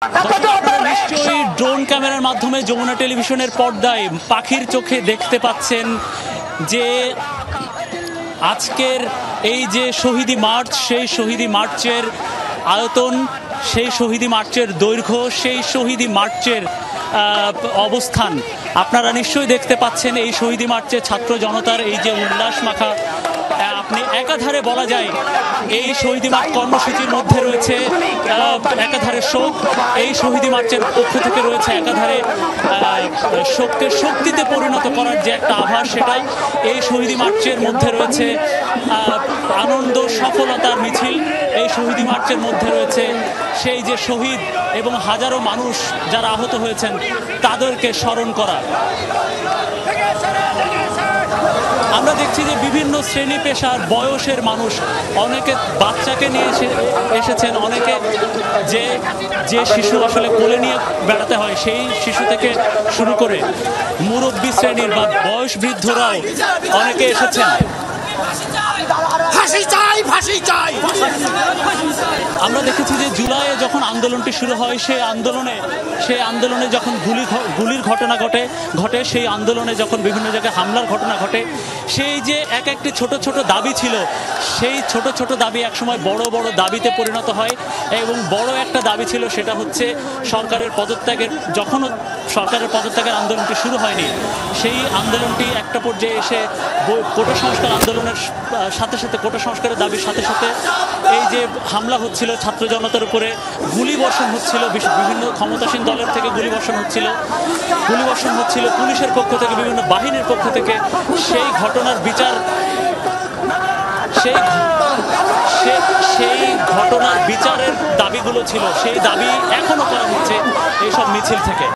নিশ্চয়ই ড্রোন ক্যামেরার মাধ্যমে যমুনা টেলিভিশনের পর্দায় পাখির চোখে দেখতে পাচ্ছেন যে আজকের এই যে শহীদি মার্চ, সেই শহীদি মার্চের আয়তন, সেই শহীদি মার্চের দৈর্ঘ্য, সেই শহীদি মার্চের অবস্থান আপনারা নিশ্চয়ই দেখতে পাচ্ছেন। এই শহীদি মার্চে ছাত্র জনতার এই যে উল্লাস মাখা, আপনি একাধারে বলা যায় এই শহীদি মার্চ কর্মসূচির মধ্যে রয়েছে একাধারে শোক, এই শহীদি মার্চের পক্ষ থেকে রয়েছে একাধারে শোককে শক্তিতে পরিণত করার যে একটা আভাস, সেটা এই শহীদি মার্চের মধ্যে রয়েছে আনন্দ সফলতার মিছিল। এই শহীদি মার্চের মধ্যে রয়েছে সেই যে শহীদ এবং হাজারো মানুষ যারা আহত হয়েছেন তাদেরকে স্মরণ করা। আমরা দেখছি যে বিভিন্ন শ্রেণী পেশার বয়সের মানুষ, অনেকে বাচ্চাকে নিয়ে এসেছেন, অনেকে যে শিশু আসলে কোলে নিয়ে বেড়াতে হয় সেই শিশু থেকে শুরু করে মুরব্বী শ্রেণীর বা বয়স বৃদ্ধরাও অনেকে এসেছেন। আমরা দেখেছি যে জুলাইয়ে যখন আন্দোলনটি শুরু হয়, সেই আন্দোলনে যখন গুলির ঘটনা ঘটে, সেই আন্দোলনে যখন বিভিন্ন জায়গায় হামলার ঘটনা ঘটে, সেই যে একটি ছোট ছোট দাবি ছিল, সেই ছোট ছোট দাবি একসময় বড় বড় দাবিতে পরিণত হয়। এবং বড় একটা দাবি ছিল, সেটা হচ্ছে সরকারের পদত্যাগের। যখনও সরকারের পদত্যাগের আন্দোলনটি শুরু হয়নি, সেই আন্দোলনটি একটা পর্যায়ে এসে কোটা সংস্কার আন্দোলনের সাথে সাথে, কোটা সংস্কারের দাবির সাথে সাথে এই যে হামলা হচ্ছিল ছাত্র জনতার উপরে, গুলিবর্ষণ হচ্ছিল, বিভিন্ন ক্ষমতাসীন দলের থেকে গুলিবর্ষণ হচ্ছিল পুলিশের পক্ষ থেকে, বিভিন্ন বাহিনীর পক্ষ থেকে, সেই ঘটনার বিচার, সেই ঘটনার বিচারের দাবিগুলো ছিল, সেই দাবি এখনো করা হচ্ছে এইসব মিছিল থেকে।